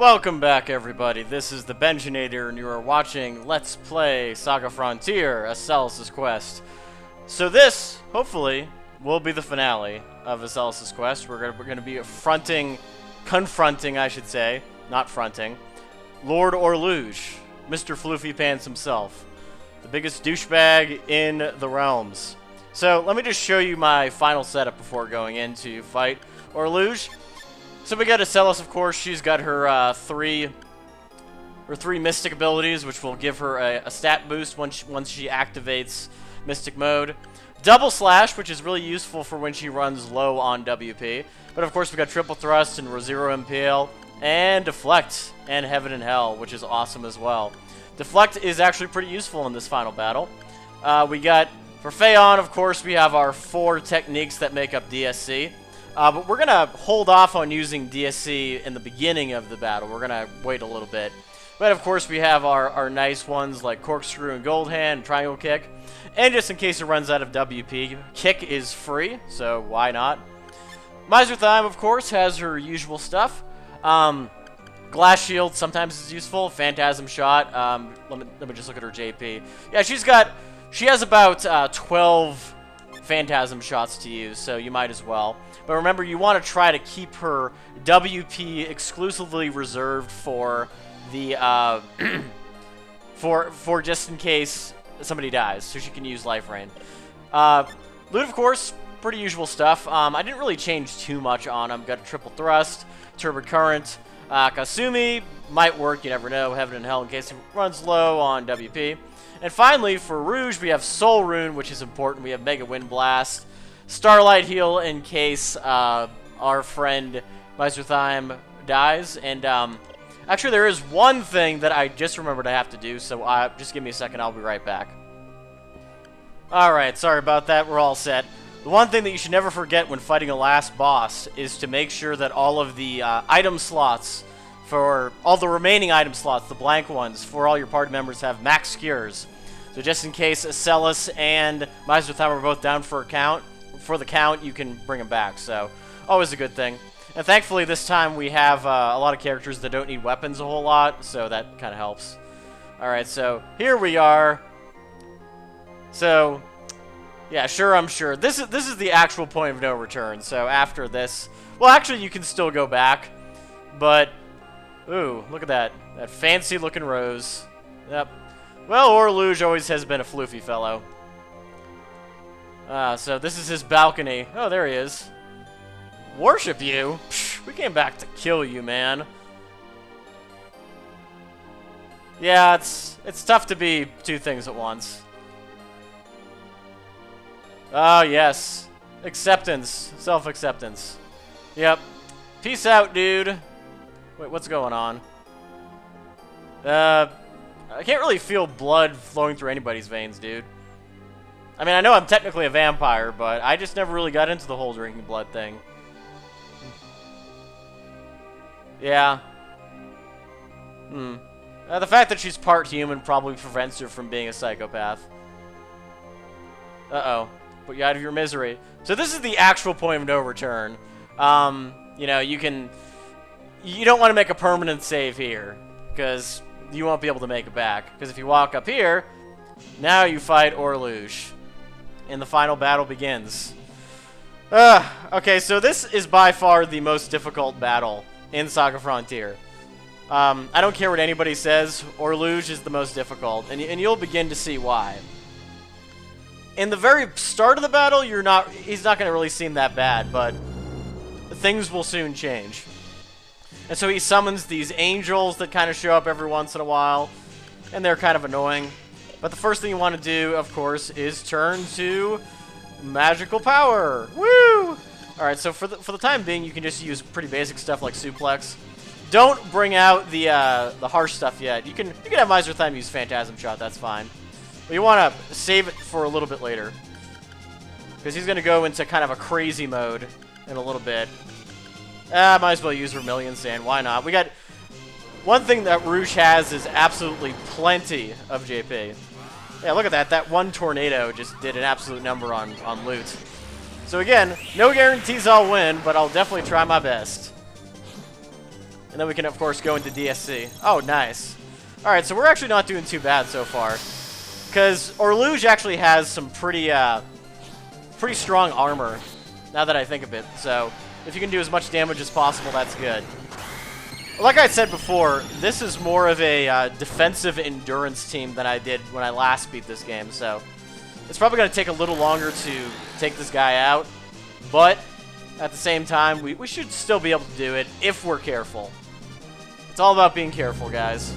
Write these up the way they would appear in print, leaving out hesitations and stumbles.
Welcome back, everybody. This is the Benjinator, and you are watching Let's Play SaGa Frontier, Asellus' quest. So this, hopefully, will be the finale of Asellus' quest. We're gonna be confronting, I should say, not fronting, Lord Orlouge, Mr. Floofy Pants himself, the biggest douchebag in the realms. So let me just show you my final setup before going into fight Orlouge. So we got Asellus, of course. She's got her three mystic abilities, which will give her a stat boost once she activates mystic mode. Double slash, which is really useful for when she runs low on WP. But of course we got triple thrust and zero impale, and deflect and heaven and hell, which is awesome as well. Deflect is actually pretty useful in this final battle. We got for Phaon, of course, we have our 4 techniques that make up DSC. But we're going to hold off on using DSC in the beginning of the battle. We're going to wait a little bit. But of course we have our nice ones like Corkscrew and Gold Hand and Triangle Kick. And just in case it runs out of WP, Kick is free, so why not? Miser Thyme, of course, has her usual stuff. Glass Shield sometimes is useful. Phantasm Shot. Let me just look at her JP. Yeah, she has about 12 Phantasm Shots to use, so you might as well. But remember, you want to try to keep her WP exclusively reserved for the for just in case somebody dies, so she can use Life Rain. Loot, of course, pretty usual stuff. I didn't really change too much on him. Got a triple thrust, turbo current, Kasumi might work. You never know. Heaven and hell in case he runs low on WP. And finally, for Rouge, we have Soul Rune, which is important. We have Mega Wind Blast, Starlight Heal in case our friend Miser Thyme dies. And actually, there is one thing that I just remembered I have to do, so just give me a second. I'll be right back. Alright, sorry about that. We're all set. The one thing that you should never forget when fighting a last boss is to make sure that all of the item slots, for all the remaining item slots, the blank ones, for all your party members have max cures. So just in case Asellus and Miser Thyme are both down for the count, you can bring them back. So always a good thing. And thankfully this time we have a lot of characters that don't need weapons a whole lot, so that kind of helps. Alright, so here we are. So yeah, I'm sure. This is the actual point of no return. So after this, well, actually you can still go back, but ooh, look at that fancy looking rose. Yep. Well, Orlouge always has been a floofy fellow. So this is his balcony. Oh, there he is. Worship you? Psh, we came back to kill you, man. Yeah, it's tough to be 2 things at once. Oh, yes. Acceptance. Self-acceptance. Yep. Peace out, dude. Wait, what's going on? I can't really feel blood flowing through anybody's veins, dude. I mean, I know I'm technically a vampire, but I just never really got into the whole drinking blood thing. Yeah. The fact that she's part human probably prevents her from being a psychopath. Uh-oh. Put you out of your misery. So this is the actual point of no return. You know, you don't want to make a permanent save here, because you won't be able to make it back. Because if you walk up here, now you fight Orlouge, and the final battle begins. Okay, so this is by far the most difficult battle in SaGa Frontier. I don't care what anybody says, Orlouge is the most difficult, and you'll begin to see why. In the very start of the battle, he's not going to really seem that bad, but things will soon change. And so he summons these angels that kind of show up every once in a while, and they're kind of annoying. But the first thing you want to do, of course, is turn to magical power. Woo! Alright, so for the time being, you can just use pretty basic stuff like suplex. Don't bring out the harsh stuff yet. You can have Miser Thyme use Phantasm Shot, that's fine. But you want to save it for a little bit later, because he's going to go into kind of a crazy mode in a little bit. Might as well use Vermilion Sand. Why not? We got one thing that Rouge has is absolutely plenty of JP. Yeah, look at that. That one tornado just did an absolute number on loot. So again, no guarantees I'll win, but I'll definitely try my best. And then we can, of course, go into DSC. Oh, nice. Alright, so we're actually not doing too bad so far. Because Orlouge actually has some pretty strong armor, now that I think of it. So, if you can do as much damage as possible, that's good. Like I said before, this is more of a defensive endurance team than I did when I last beat this game. So, it's probably going to take a little longer to take this guy out. But, at the same time, we should still be able to do it if we're careful. It's all about being careful, guys.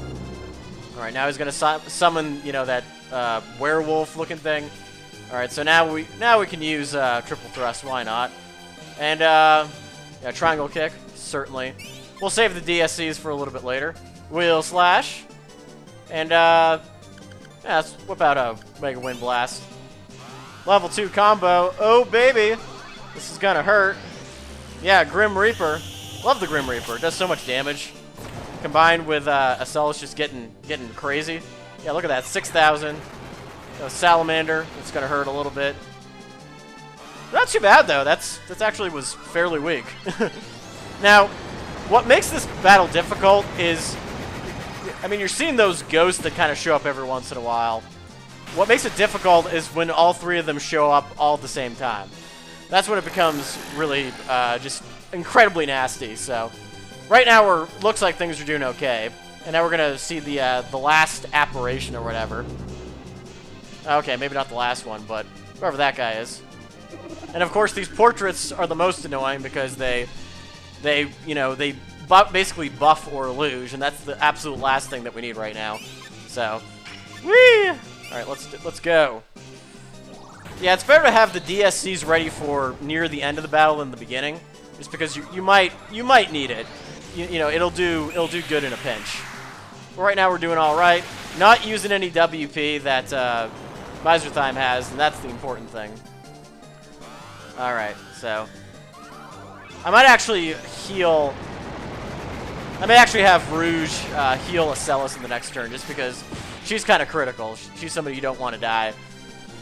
Alright, now he's going to summon, you know, that werewolf-looking thing. Alright, so now we can use triple thrust, why not? And, yeah, triangle kick, certainly. We'll save the DSCs for a little bit later. Wheel slash. And, yeah, let's whip out a Mega Wind Blast. Level 2 combo. Oh, baby! This is gonna hurt. Yeah, Grim Reaper. Love the Grim Reaper. It does so much damage. Combined with Asellus just getting crazy. Yeah, look at that, 6,000. Salamander, it's gonna hurt a little bit. Not too bad though. That's actually was fairly weak. Now, what makes this battle difficult is, I mean, you're seeing those ghosts that kind of show up every once in a while. What makes it difficult is when all three of them show up all at the same time. That's when it becomes really just incredibly nasty. So. Right now, looks like things are doing okay, and now we're gonna see the last apparition or whatever. Okay, maybe not the last one, but whoever that guy is. And of course, these portraits are the most annoying because they basically buff Orlouge, and that's the absolute last thing that we need right now. So, whee! All right, let's go. Yeah, it's better to have the DSCs ready for near the end of the battle than the beginning, just because you might need it. You know, it'll do good in a pinch. But right now we're doing all right. Not using any WP that Misertime has, and that's the important thing. All right, so I might actually heal. I may actually have Rouge heal Asellus in the next turn, just because she's kind of critical. She's somebody you don't want to die.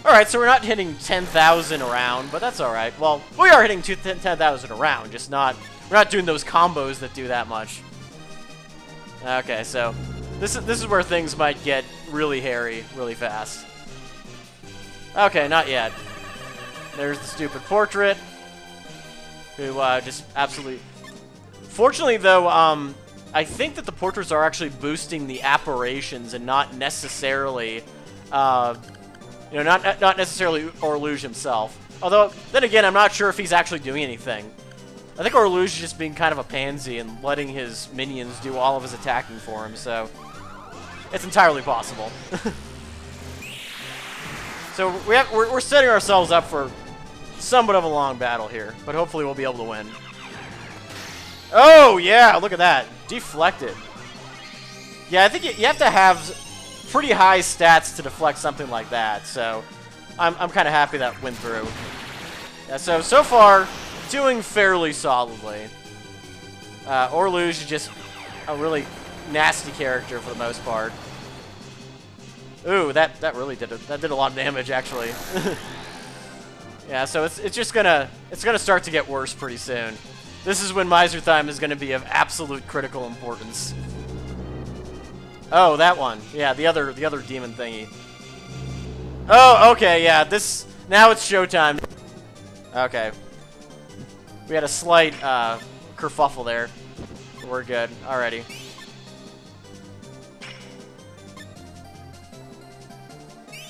All right, so we're not hitting 10,000 around, but that's all right. Well, we are hitting 10,000 around, just not. We're not doing those combos that do that much. Okay, so this is where things might get really hairy really fast. Okay, not yet. There's the stupid portrait, who just absolutely. Fortunately, though, I think that the portraits are actually boosting the apparitions and not necessarily, not necessarily Orlouge himself. Although, then again, I'm not sure if he's actually doing anything. I think Orlouge is just being kind of a pansy and letting his minions do all of his attacking for him, so it's entirely possible. So we're setting ourselves up for somewhat of a long battle here, but hopefully we'll be able to win. Oh, yeah, look at that. Deflected. Yeah, I think you have to have pretty high stats to deflect something like that, so I'm kind of happy that went through. Yeah, so far, doing fairly solidly. Orlouge is just a really nasty character for the most part. Ooh, that really did a lot of damage actually. Yeah, so it's just gonna start to get worse pretty soon. This is when Misertime is gonna be of absolute critical importance. Oh, that one. Yeah, the other demon thingy. Oh, okay, yeah. Now it's showtime. Okay. We had a slight kerfuffle there. We're good. Alrighty.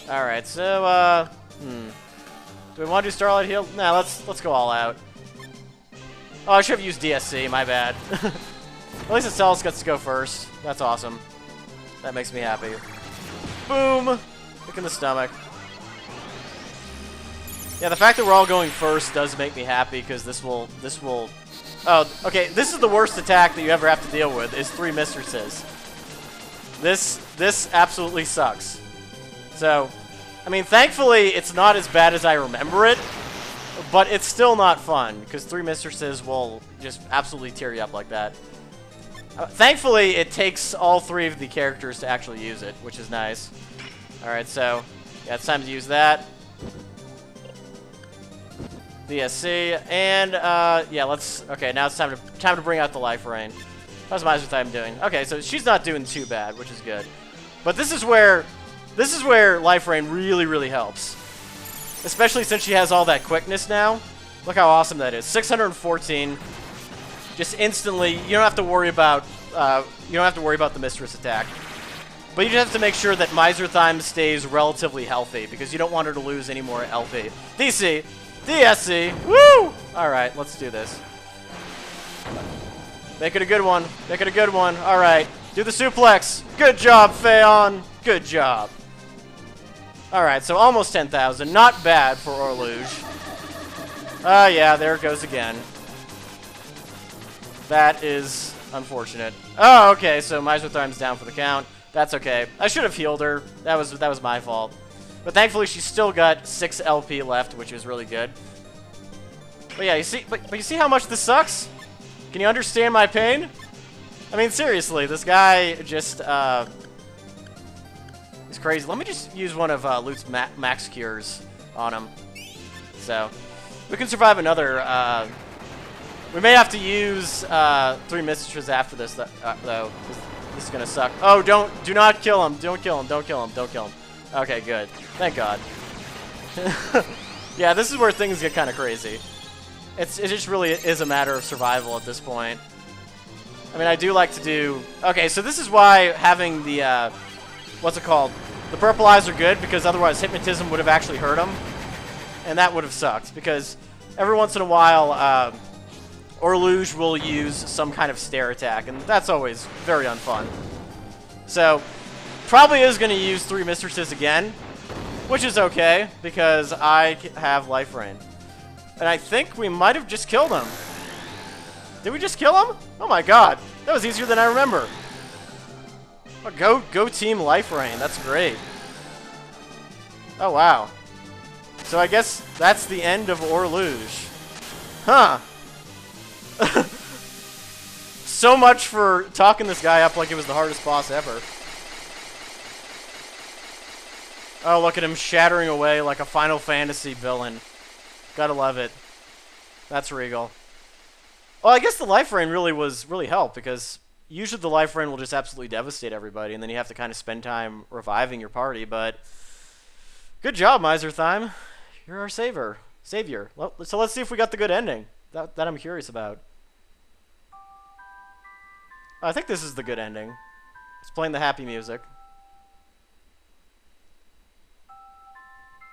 Alright, so do we want to do Starlight Heal? Nah, let's go all out. Oh, I should have used DSC, my bad. At least Asellus gets to go first. That's awesome. That makes me happy. Boom! Kick in the stomach. Yeah, the fact that we're all going first does make me happy, because this will... Oh, okay, this is the worst attack that you ever have to deal with, is 3 mistresses. This absolutely sucks. So, I mean, thankfully, it's not as bad as I remember it, but it's still not fun, because 3 mistresses will just absolutely tear you up like that. Thankfully, it takes all 3 of the characters to actually use it, which is nice. Alright, so, yeah, it's time to use that. DSC, and, yeah, okay, now it's time to bring out the Life Rain. How's Miser Time doing? Okay, so she's not doing too bad, which is good. But this is where Life Rain really, really helps. Especially since she has all that quickness now. Look how awesome that is. 614. Just instantly, you don't have to worry about the Mistress attack. But you just have to make sure that Miser Time stays relatively healthy because you don't want her to lose any more LP. DC, DSC, woo! All right, let's do this. Make it a good one. Make it a good one. All right, do the suplex. Good job, Phaon. Good job. All right, so almost 10,000. Not bad for Orlouge. Yeah, there it goes again. That is unfortunate. Oh, okay, so Miser Time's down for the count. That's okay. I should have healed her. That was my fault. But thankfully, she's still got 6 LP left, which is really good. But yeah, you see, but you see how much this sucks? Can you understand my pain? I mean, seriously, this guy just is crazy. Let me just use one of Lute's max cures on him. So we can survive another. We may have to use 3 mistresses after this, though. This is gonna suck. Oh, do not kill him. Don't kill him. Don't kill him. Don't kill him. Okay, good. Thank God. Yeah, this is where things get kind of crazy. It just really is a matter of survival at this point. I mean, I do like to do... Okay, so this is why having the, what's it called? The purple eyes are good, because otherwise Hypnotism would have actually hurt him. And that would have sucked, because every once in a while, Orlouge will use some kind of stare attack, and that's always very unfun. So, probably is going to use 3 mistresses again, which is okay, because I have Life Rain. And I think we might have just killed him. Did we just kill him? Oh my god. That was easier than I remember. Oh, go team Life Rain. That's great. Oh, wow. So I guess that's the end of Orlouge. Huh. So much for talking this guy up like it was the hardest boss ever. Oh, look at him shattering away like a Final Fantasy villain. Gotta love it. That's regal. Well, I guess the Life Rain really helped, because usually the Life Rain will just absolutely devastate everybody, and then you have to kind of spend time reviving your party, but good job, Miser Time. You're our savior. So let's see if we got the good ending. That I'm curious about. I think this is the good ending. It's playing the happy music.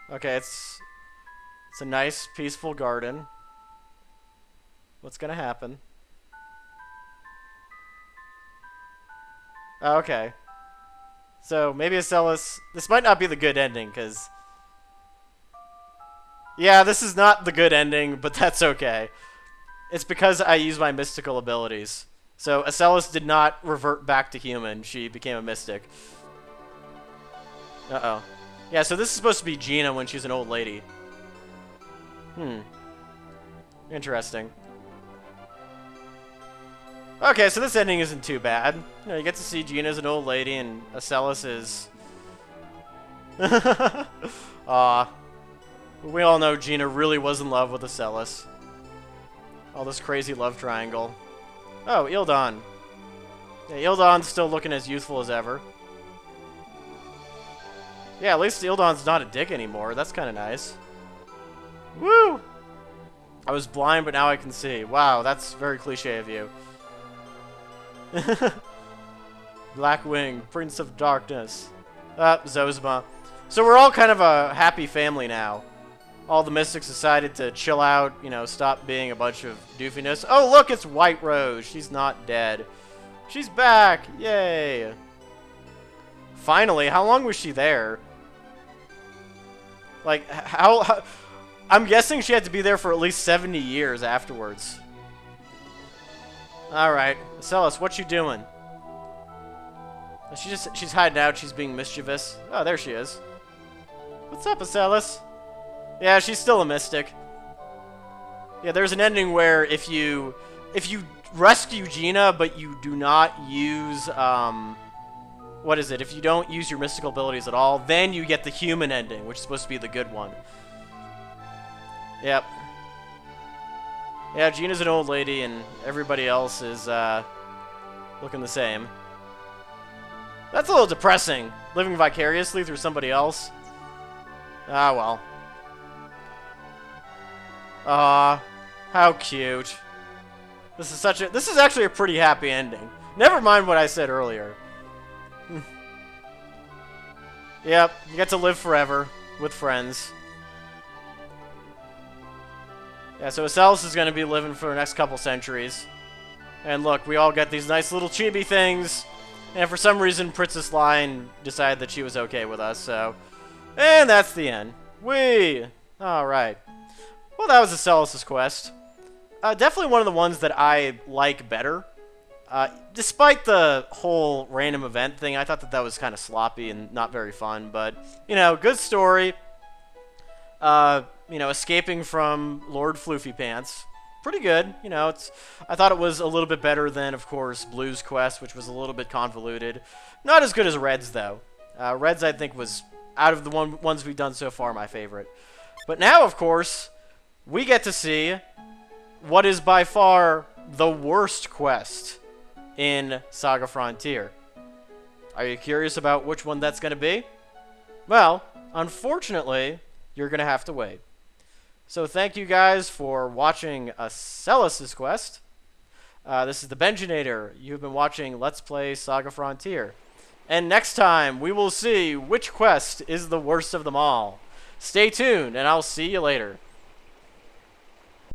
Okay, it's a nice, peaceful garden. What's gonna happen? Oh, okay. So, maybe Asellus... This might not be the good ending, because... Yeah, this is not the good ending, but that's okay. It's because I use my mystical abilities. So, Asellus did not revert back to human. She became a mystic. Uh-oh. Yeah, so this is supposed to be Gina when she's an old lady. Interesting. Okay, so this ending isn't too bad. You know, you get to see Gina as an old lady, and Asellus is... Aw. We all know Gina really was in love with Asellus. All this crazy love triangle. Oh, Ildon. Yeah, Ildon's still looking as youthful as ever. Yeah, at least Ildon's not a dick anymore. That's kind of nice. Woo! I was blind, but now I can see. Wow, that's very cliche of you. Blackwing, Prince of Darkness. Zozma. So we're all kind of a happy family now. All the mystics decided to chill out, you know, stop being a bunch of doofiness. Oh, look, it's White Rose. She's not dead. She's back. Yay. Finally, how long was she there? Like, how I'm guessing she had to be there for at least 70 years afterwards. Alright, Asellus, what you doing? She's hiding out, she's being mischievous. Oh, there she is. What's up, Asellus? Yeah, she's still a mystic. Yeah, there's an ending where if you rescue Gina, but you do not use, what is it? If you don't use your mystical abilities at all, then you get the human ending, which is supposed to be the good one. Yep. Yeah, Gina's an old lady, and everybody else is, looking the same. That's a little depressing, living vicariously through somebody else. Ah, well. Aw, how cute. This is actually a pretty happy ending. Never mind what I said earlier. Yep, you get to live forever with friends. Yeah, so Asellus is going to be living for the next couple centuries. And look, we all get these nice little chibi things. And for some reason, Princess Line decided that she was okay with us, so... And that's the end. Alright. Well, that was Asellus' quest. Definitely one of the ones that I like better. Despite the whole random event thing, I thought that was kind of sloppy and not very fun. But, you know, good story. You know, escaping from Lord Floofy Pants. Pretty good. You know, I thought it was a little bit better than, of course, Blue's quest, which was a little bit convoluted. Not as good as Red's, though. Red's, I think, was, out of the ones we've done so far, my favorite. But now, of course, we get to see what is by far the worst quest in SaGa Frontier. Are you curious about which one that's going to be? Well, unfortunately, you're going to have to wait. So thank you guys for watching Asellus' quest. This is the Benjinator. You've been watching Let's Play SaGa Frontier. And next time, we will see which quest is the worst of them all. Stay tuned, and I'll see you later.